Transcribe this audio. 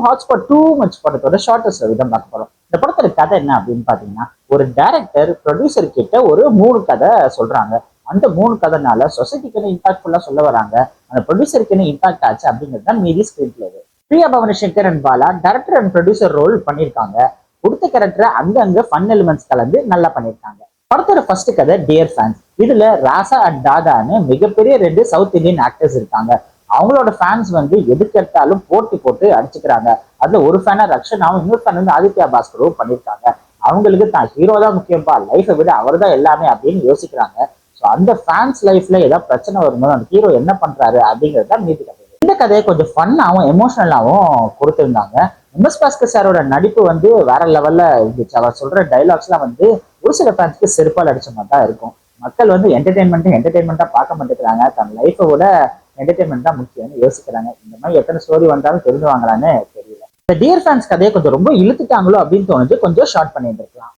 நம்ம hotspot too much படத்தோட shortest விதம் பார்க்க போறோம். இந்த படத்தோட கதை என்ன அப்படின்னு பாத்தீங்கன்னா, ஒரு டைரக்டர் ப்ரொடியூசர் கிட்ட ஒரு 3 கதை சொல்றாங்க. அந்த 3 கதைனால சொசைட்டிக்கு இம்பாக்ட்ஃபுல்லா சொல்ல வராங்க. அந்த ப்ரொடியூசருக்கு என்ன இம்பாக்ட் ஆச்சு அப்படிங்கிறது தான் மீதி screen play. Priya Bhavani Shankar and Bala director and producer role பண்ணியிருக்காங்க. கொடுத்த கேரக்டரை அங்கங்க ஃபன் எலிமெண்ட்ஸ் கலந்து நல்லா பண்ணியிருக்காங்க. படத்தோட ஃபர்ஸ்ட் கதை டியர் ஃபேன்ஸ். இதுல ராசா அண்ட் தாதான்னு மிகப்பெரிய 2 சவுத் இந்தியன் ஆக்டர்ஸ் இருக்காங்க. அவங்களோட ஃபேன்ஸ் வந்து எதுக்கெடுத்தாலும் போட்டி போட்டு அடிச்சுக்கிறாங்க. அதுல ஒரு ஃபேனை ரக்ஷனாவும் இன்னொரு ஃபேன் வந்து ஆதித்யா பாஸ்கரும் பண்ணியிருக்காங்க. அவங்களுக்கு தான் ஹீரோ தான் முக்கியம்பா, லைஃபை விட அவர் தான் எல்லாமே அப்படின்னு யோசிக்கிறாங்க. ஸோ அந்த ஃபேன்ஸ் லைஃப்ல ஏதாவது பிரச்சனை வரும்போது அந்த ஹீரோ என்ன பண்றாரு அப்படிங்கிறது தான் மீதி கதை. இந்த கதையை கொஞ்சம் ஃபன்னாகவும் எமோஷனலாகவும் கொடுத்திருந்தாங்க. எம்எஸ் பாஸ்கர் சாரோட நடிப்பு வந்து வேற லெவல்ல இருந்துச்சு. அவர் சொல்ற டைலாக்ஸ்லாம் வந்து ஒரு சில ஃபேன்ஸ்க்கு செருப்பால் அடிச்ச மாதிரி தான் இருக்கும். மக்கள் வந்து என்டர்டைன்மெண்ட்டா பார்க்க மாட்டேங்கிறாங்க. தன் லைஃபை விட என்டர்டைன்மெண்ட் தான் முக்கியம்னு யோசிக்கிறாங்க. இந்த மாதிரி எத்தனை ஸ்டோரி வந்தாலும் தெரிஞ்சு வாங்கலான்னு தெரியல. இந்த டியர் ஃபேன்ஸ் கதையை கொஞ்சம் ரொம்ப இழுத்துட்டாங்களோ அப்படின்னு தோணுது. கொஞ்சம் ஷார்ட் பண்ணிட்டு இருக்கலாம்.